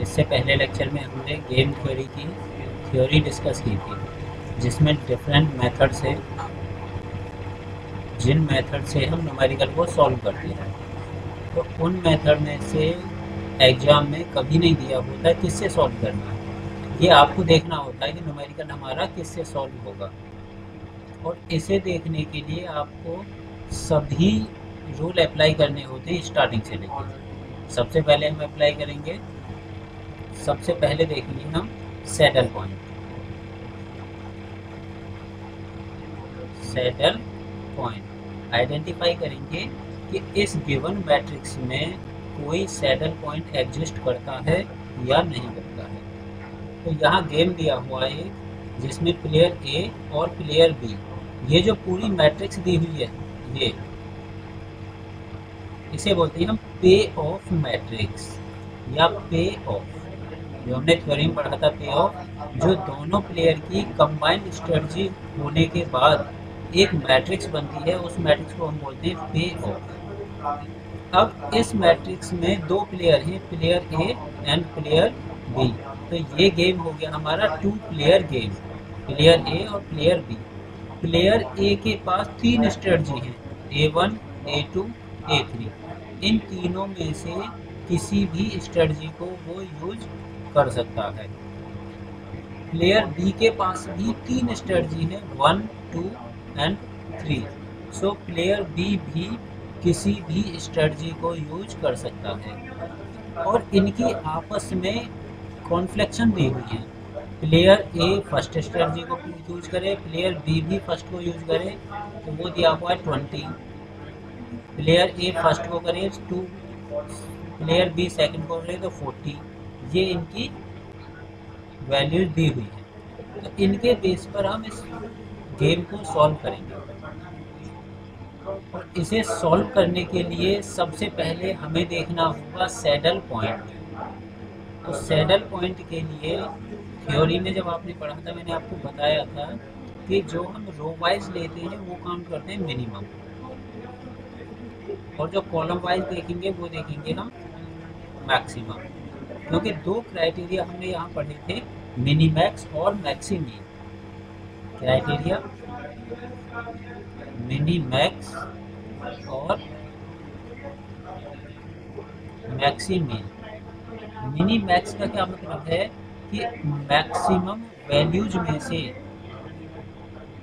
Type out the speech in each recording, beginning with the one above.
इससे पहले लेक्चर में हमने गेम थ्योरी की थ्योरी डिस्कस की थी, जिसमें डिफरेंट मेथड्स हैं जिन मेथड से हम न्यूमेरिकल को सॉल्व करते हैं। तो उन मेथड में से एग्जाम में कभी नहीं दिया होता है किससे सॉल्व करना है। ये आपको देखना होता है कि न्यूमेरिकल हमारा किससे सॉल्व होगा, और इसे देखने के लिए आपको सभी रूल अप्लाई करने होते हैं स्टार्टिंग से लेकर। सबसे पहले हम अप्लाई करेंगे, सबसे पहले देखेंगे हम saddle point. Saddle point identify करेंगे कि इस गिवन मैट्रिक्स में कोई सैडल पॉइंट एग्जिस्ट करता है या नहीं करता है। तो यहाँ गेम दिया हुआ है जिसमें प्लेयर ए और प्लेयर बी, ये जो पूरी मैट्रिक्स दी हुई है, ये इसे बोलते हैं हम पे ऑफ मैट्रिक्स या पे ऑफ। जो हमने थ्योरी में पढ़ा था पे ऑफ, जो दोनों प्लेयर की कंबाइंड स्ट्रेटजी होने के बाद एक मैट्रिक्स बनती है, उस मैट्रिक्स को हम बोलते हैं पे ऑफ। अब इस मैट्रिक्स में दो प्लेयर हैं, player A and player B. तो ये गेम हो गया हमारा two player game, player A और प्लेयर बी। प्लेयर ए के पास तीन स्ट्रेटजी हैं, A1, A2, A3। इन तीनों में से किसी भी स्ट्रेटजी को वो यूज कर सकता है। प्लेयर बी के पास भी तीन स्ट्रेटजी है, 1, 2 एंड 3। सो प्लेयर बी भी किसी भी स्ट्रेटजी को यूज कर सकता है, और इनकी आपस में कॉन्फ्लिक्शन दी हुई है। प्लेयर ए फर्स्ट स्ट्रेटजी को यूज करे, प्लेयर बी भी फर्स्ट को यूज करे, तो वो दिया हुआ है 20। प्लेयर ए फर्स्ट को करे 2, प्लेयर बी सेकंड को करे तो 40। ये इनकी वैल्यूज दी हुई है। तो इनके बेस पर हम इस गेम को सॉल्व करेंगे, और इसे सॉल्व करने के लिए सबसे पहले हमें देखना होगा सैडल पॉइंट। तो सैडल पॉइंट के लिए थ्योरी में जब आपने पढ़ा था, मैंने आपको बताया था कि जो हम रो वाइज लेते हैं वो काउंट करते हैं मिनिमम, और जो कॉलम वाइज देखेंगे वो देखेंगे हम मैक्सिमम। क्योंकि दो क्राइटेरिया हमने यहाँ पढ़े थे, मिनीमैक्स और मैक्सिमीन। क्राइटेरिया मिनीमैक्स और मैक्सिमीन। मिनीमैक्स का क्या मतलब है कि मैक्सिमम वैल्यूज में से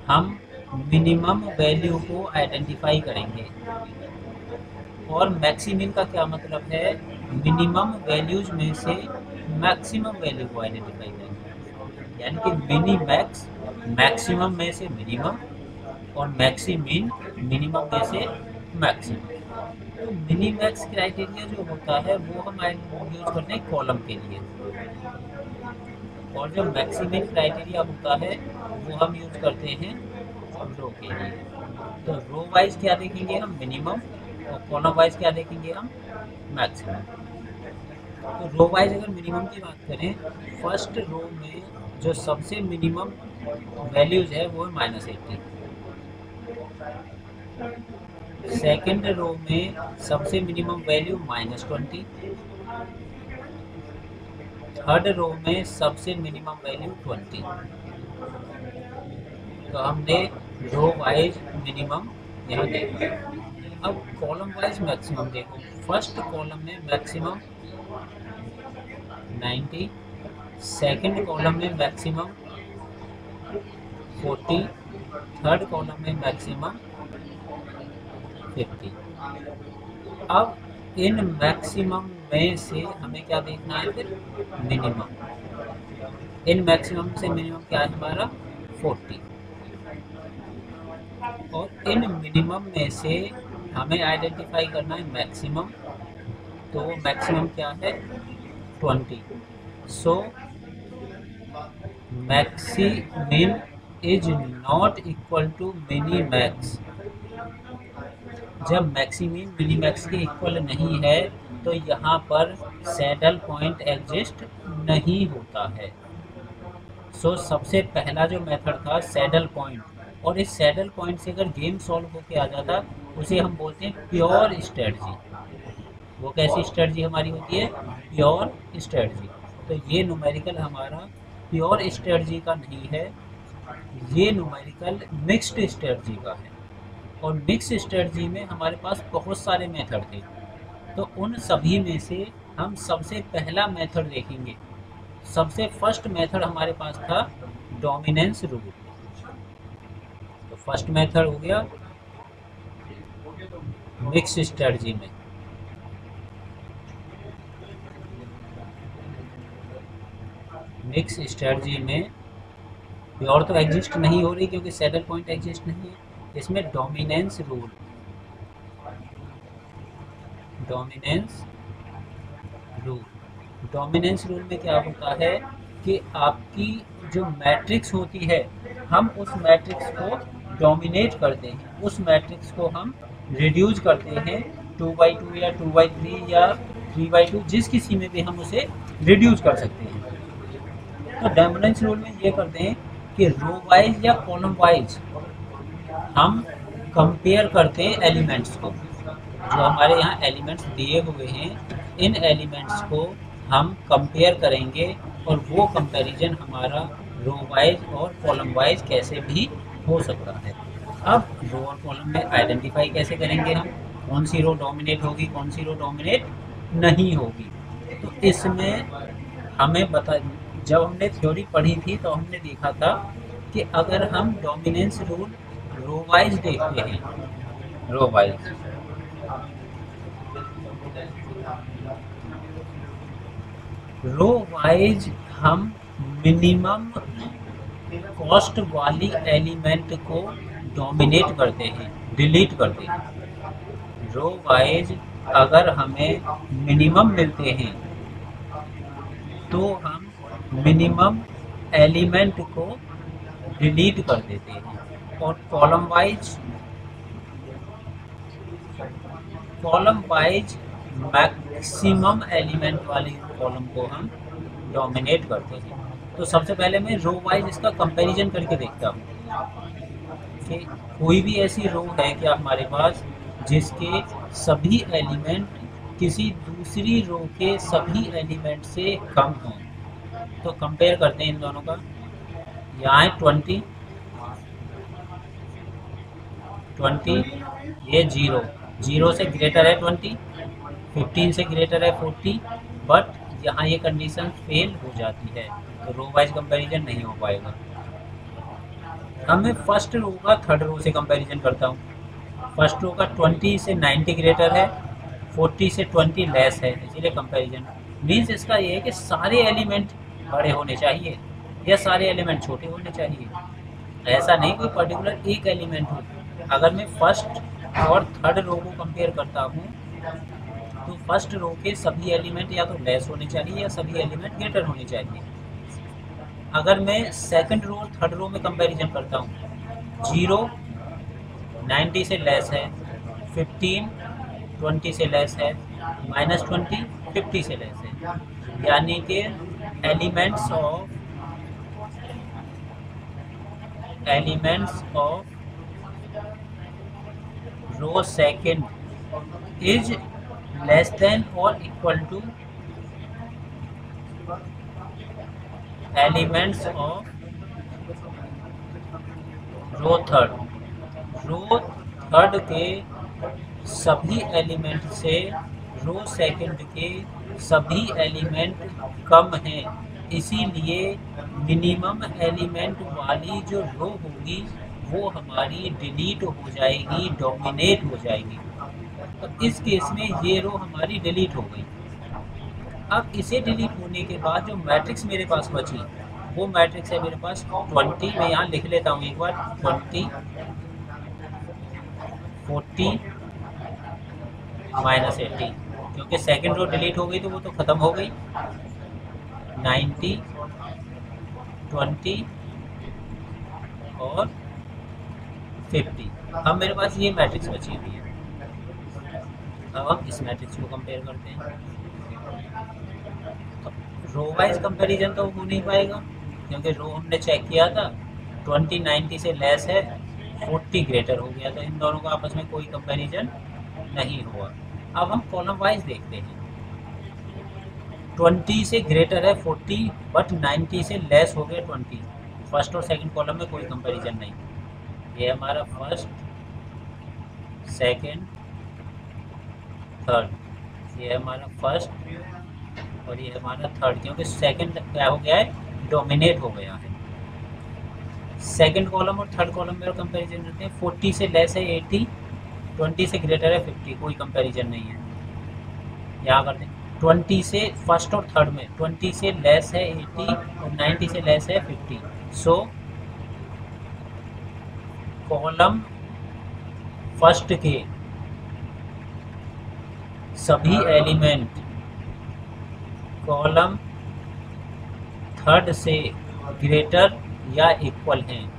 हम मिनिमम वैल्यू को आइडेंटिफाई करेंगे, और मैक्सिमम का क्या मतलब है, मिनिमम वैल्यूज में से मैक्सिमम वैल्यू को आइडेंटिफाई करेंगे। यानी कि मिनी मैक्स मैक्सिमम में से मिनिमम, और मैक्सिमिन मिनिमम में से मैक्सिमम। तो मिनी मैक्स क्राइटेरिया जो होता है वो हम यूज करते हैं कॉलम के लिए, और जो मैक्सिमम क्राइटेरिया होता है वो हम यूज करते हैं रो के लिए। तो रो वाइज क्या देखेंगे हम, मिनिमम, और कॉलम वाइज क्या देखेंगे हम, मैक्सिमम। तो रो वाइज अगर मिनिमम की बात करें, फर्स्ट रो में जो सबसे मिनिमम वैल्यूज है वो है -80। सेकेंड रो में सबसे मिनिमम वैल्यू -20। थर्ड रो में सबसे मिनिमम वैल्यू 20। तो हमने रो वाइज मिनिमम यहाँ देखा। अब कॉलम वाइज मैक्सिमम देखो, फर्स्ट कॉलम में मैक्सिमम 90, सेकंड कॉलम में मैक्सिमम 40, थर्ड कॉलम में मैक्सिमम 50। अब इन मैक्सिमम में से हमें क्या देखना है, फिर मिनिमम। इन मैक्सिमम से मिनिमम क्या है हमारा, 40, और इन मिनिमम में से हमें आइडेंटिफाई करना है मैक्सिमम। तो मैक्सिमम क्या है, 20। So maximin is not equal to minimax. जब मैक्सिमिन मिनी मैक्स के इक्वल नहीं है तो यहाँ पर सैडल पॉइंट एग्जिस्ट नहीं होता है। सो सबसे पहला जो मेथड था सैडल पॉइंट, और इस सैडल पॉइंट से अगर गेम सॉल्व होके आ जाता उसे हम बोलते हैं प्योर स्ट्रेटजी। वो कैसी स्ट्रेटजी हमारी होती है, प्योर स्ट्रेटजी। तो ये न्यूमेरिकल हमारा प्योर स्ट्रेटजी का नहीं है, ये न्यूमेरिकल मिक्स्ड स्ट्रेटजी का है। और मिक्स स्ट्रेटजी में हमारे पास बहुत सारे मेथड थे, तो उन सभी में से हम सबसे पहला मेथड देखेंगे। सबसे फर्स्ट मेथड हमारे पास था डोमिनेंस रूल। तो फर्स्ट मेथड हो गया मिक्स स्ट्रेटजी में। मिक्स स्ट्रेटजी में प्योर तो एग्जिस्ट नहीं हो रही क्योंकि सैडल पॉइंट एग्जिस्ट नहीं है। इसमें dominance rule, dominance rule, dominance rule में क्या होता है कि आपकी जो मैट्रिक्स होती है, हम उस मैट्रिक्स को डोमिनेट करते हैं, उस मैट्रिक्स को हम रिड्यूस करते हैं 2/2 या 2/3 या 3/2, जिस किसी में भी हम उसे रिड्यूस कर सकते हैं। तो डोमिनेंस रूल में ये करते हैं कि रो वाइज या कॉलम वाइज हम कंपेयर करते हैं एलिमेंट्स को। जो हमारे यहाँ एलिमेंट्स दिए हुए हैं, इन एलिमेंट्स को हम कंपेयर करेंगे और वो कंपैरिजन हमारा रो वाइज और कॉलम वाइज कैसे भी हो सकता है। अब रो और कॉलम में आइडेंटिफाई कैसे करेंगे हम, कौन सी रो डोमिनेट होगी, कौन सी रो डोमिनेट नहीं होगी। तो इसमें हमें जब हमने थ्योरी पढ़ी थी तो हमने देखा था कि अगर हम डोमिनेंस रूल रो वाइज देखते हैं, रो वाइज, रो वाइज हम मिनिमम कॉस्ट वाली एलिमेंट को डोमिनेट करते हैं, डिलीट करते हैं। रो वाइज अगर हमें मिनिमम मिलते हैं तो हम मिनिमम एलिमेंट को डिलीट कर देते हैं। और कॉलम वाइज मैक्सिमम एलिमेंट वाली कॉलम को हम डोमिनेट करते हैं। तो सबसे पहले मैं रो वाइज इसका कंपैरिजन करके देखता हूँ कि कोई भी ऐसी रो है क्या हमारे पास जिसके सभी एलिमेंट किसी दूसरी रो के सभी एलिमेंट से कम हों। तो कंपेयर करते हैं इन दोनों का। यहाँ है 20, ये 0 से ग्रेटर है 20, 15 से ग्रेटर है 40, बट यहाँ ये कंडीशन फेल हो जाती है, तो रो वाइज कंपैरिजन नहीं हो पाएगा। अब मैं फर्स्ट रो का थर्ड रो से कंपैरिजन करता हूँ। फर्स्ट रो का 20 से 90 ग्रेटर है, 40 से 20 लेस है, इसीलिए कंपैरिजन मीन्स इसका ये है कि सारे एलिमेंट बड़े होने चाहिए या सारे एलिमेंट छोटे होने चाहिए। ऐसा नहीं कोई पर्टिकुलर एक एलिमेंट हो। अगर मैं फर्स्ट और थर्ड रो को कंपेयर करता हूँ तो फर्स्ट रो के सभी एलिमेंट या तो लेस होने चाहिए या सभी एलिमेंट ग्रेटर होने चाहिए। अगर मैं सेकंड रो और थर्ड रो में कंपैरिजन करता हूँ, 0 90 से लेस है, 15 20 से लेस है, -20 50 से लेस है, यानी कि elements of row second is less than और equal to elements of row third के सभी एलिमेंट से रो सेकंड के सभी एलिमेंट कम हैं, इसीलिए मिनिमम एलिमेंट वाली जो रो होगी वो हमारी डिलीट हो जाएगी, डोमिनेट हो जाएगी। तो इस केस में ये रो हमारी डिलीट हो गई। अब इसे डिलीट होने के बाद जो मैट्रिक्स मेरे पास बची, वो मैट्रिक्स है मेरे पास 20, मैं यहाँ लिख लेता हूँ एक बार, 20 40 -80, क्योंकि सेकंड रो डिलीट हो गई तो वो तो ख़त्म हो गई। 90 20 और 50। अब मेरे पास ये मैट्रिक्स बची हुई है। अब हम इस मैट्रिक्स को कंपेयर करते हैं। तो रो वाइज कंपेरिजन तो हो नहीं पाएगा क्योंकि रो हमने चेक किया था 20 90 से लेस है, 40 ग्रेटर हो गया, तो इन दोनों का आपस में कोई कंपैरिजन नहीं हुआ। अब हम कॉलम वाइज देखते हैं। 20 से ग्रेटर है 40 बट 90 से लेस हो गया 20। फर्स्ट और सेकंड कॉलम में कोई कंपैरिजन नहीं। ये हमारा फर्स्ट, सेकंड, थर्ड। ये हमारा फर्स्ट और ये हमारा थर्ड, क्योंकि सेकंड क्या हो गया है, डोमिनेट हो गया है। सेकंड कॉलम और थर्ड कॉलम में कंपैरिजन करते हैं। 40 से लेस है 80, 20 से ग्रेटर है 50, कोई कंपैरिजन नहीं है। यहाँ करते हैं 20 से फर्स्ट और थर्ड में 20 से लेस है 80 और 90 से लेस है 50। सो कॉलम फर्स्ट के सभी एलिमेंट कॉलम थर्ड से ग्रेटर या इक्वल हैं।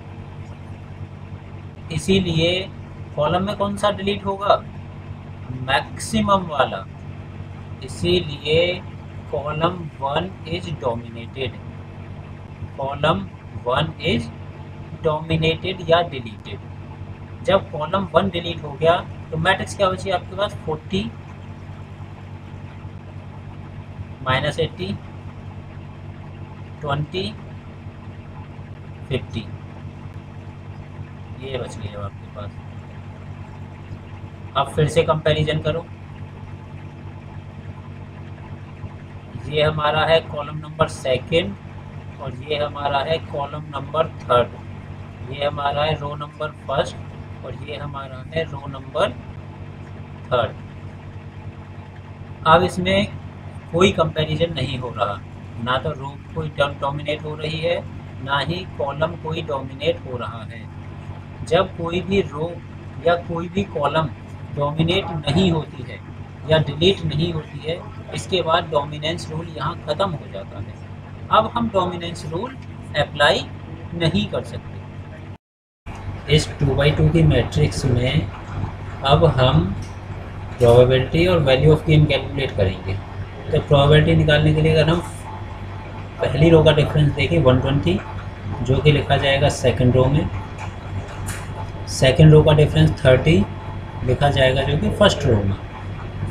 इसीलिए कॉलम में कौन सा डिलीट होगा, मैक्सिमम वाला। इसीलिए column 1 is dominated, column 1 is dominated या डिलीटेड। जब कॉलम 1 डिलीट हो गया तो मैट्रिक्स क्या बची आपके पास, 40 माइनस 80 20 50, ये बच गया आपके पास। अब फिर से कंपैरिजन करो। ये हमारा है कॉलम नंबर सेकंड और ये हमारा है कॉलम नंबर थर्ड। ये हमारा है रो नंबर फर्स्ट और ये हमारा है रो नंबर थर्ड। अब इसमें कोई कंपैरिजन नहीं हो रहा, ना तो रो कोई डोमिनेट हो रही है, ना ही कॉलम कोई डोमिनेट हो रहा है। जब कोई भी रो या कोई भी कॉलम डोमिनेट नहीं होती है या डिलीट नहीं होती है, इसके बाद डोमिनेंस रूल यहाँ ख़त्म हो जाता है। अब हम डोमिनेंस रूल अप्लाई नहीं कर सकते। इस 2x2 की मैट्रिक्स में अब हम प्रोबेबिलिटी और वैल्यू ऑफ गेन कैलकुलेट करेंगे। तो प्रोबेबिलिटी निकालने के लिए अगर हम पहली रो का डिफरेंस देखें 120, जो कि लिखा जाएगा सेकंड रो में। सेकंड रो का डिफरेंस 30 लिखा जाएगा जो कि फर्स्ट रो में।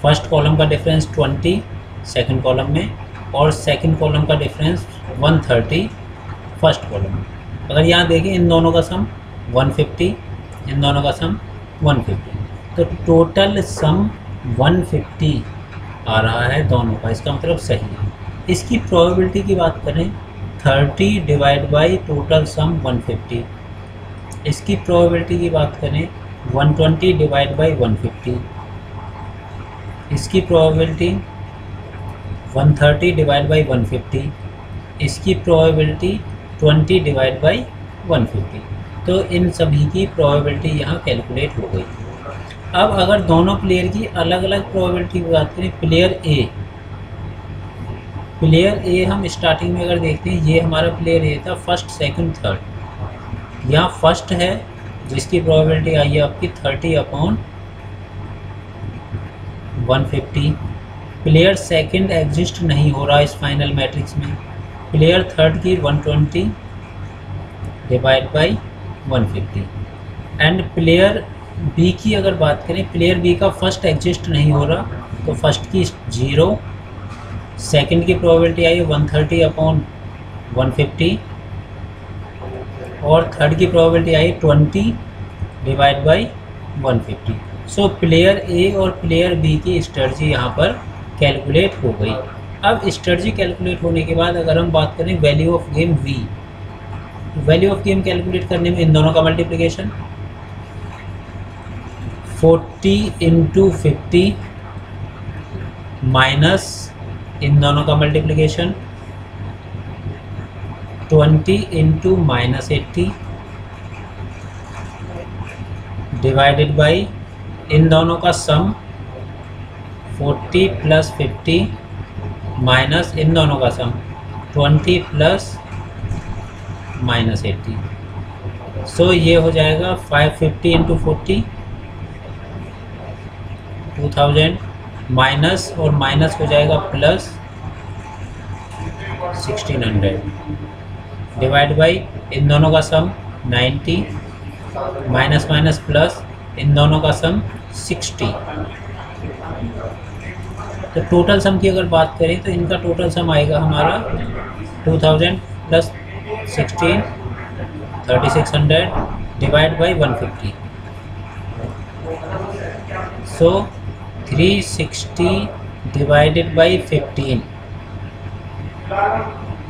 फर्स्ट कॉलम का डिफरेंस 20 सेकंड कॉलम में, और सेकंड कॉलम का डिफरेंस 130 फर्स्ट कॉलम में। अगर यहाँ देखें इन दोनों का सम 150, इन दोनों का सम 150, तो टोटल सम 150 आ रहा है दोनों का, इसका मतलब सही है। इसकी प्रोबेबिलिटी की बात करें 30 डिवाइड बाई टोटल सम 150। इसकी प्रोबेबिलिटी की बात करें 120 डिवाइड बाई 150। इसकी प्रोबेबिलिटी 130 डिवाइड बाई 150। इसकी प्रोबेबिलिटी 20 डिवाइड बाई 150। तो इन सभी की प्रोबेबिलिटी यहाँ कैलकुलेट हो गई। अब अगर दोनों प्लेयर की अलग अलग प्रोबेबिलिटी की बात करें, प्लेयर ए हम स्टार्टिंग में अगर देखते हैं, ये हमारा प्लेयर ए था फर्स्ट सेकंड थर्ड। यहाँ फर्स्ट है जिसकी प्रोबेबिलिटी आई है आपकी 30/150। प्लेयर सेकंड एग्जिस्ट नहीं हो रहा इस फाइनल मैट्रिक्स में। प्लेयर थर्ड की 120 divide by 150। And player B की अगर बात करें, प्लेयर बी का फर्स्ट एग्जिस्ट नहीं हो रहा, तो फर्स्ट की 0, सेकंड की प्रोबेबिलिटी आई 130/150 और थर्ड की probability I 20 divide by 150। So player A और प्लेयर बी की स्ट्रेटजी यहाँ पर कैलकुलेट हो गई। अब स्ट्रेटजी कैलकुलेट होने के बाद अगर हम बात करें value of game V, value of game calculate करने में इन दोनों का मल्टीप्लिकेशन 40 × 50 माइनस इन दोनों का मल्टीप्लिकेशन 20 × -80 डिवाइडेड बाई इन दोनों का सम 40 + 50 माइनस इन दोनों का सम 20 + -80। सो ये हो जाएगा 550 × 40 2000 माइनस और माइनस हो जाएगा प्लस 1600 डिवाइड बाई इन दोनों का सम 90 माइनस माइनस प्लस इन दोनों का सम 60। तो टोटल सम की अगर बात करें तो इनका टोटल सम आएगा हमारा 2000 plus 16 3600 divide by 150। So 360 divided by 15,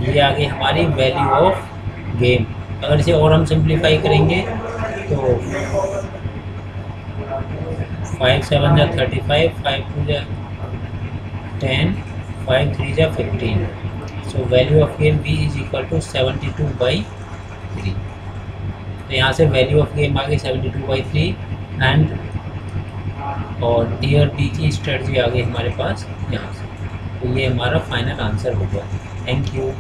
ये आ गई हमारी वैल्यू ऑफ गेम। अगर इसे और हम सिंप्लीफाई करेंगे तो 5 7 जा 35, 5 2 जा 10, 5 3 जा 15। So value of game v is equal to 72/3। तो यहाँ से वैल्यू ऑफ गेम आ गई 72/3 एंड और डी और डी की स्ट्रेटजी आ गई हमारे पास यहाँ से। तो ये हमारा फाइनल आंसर होगा। Thank you.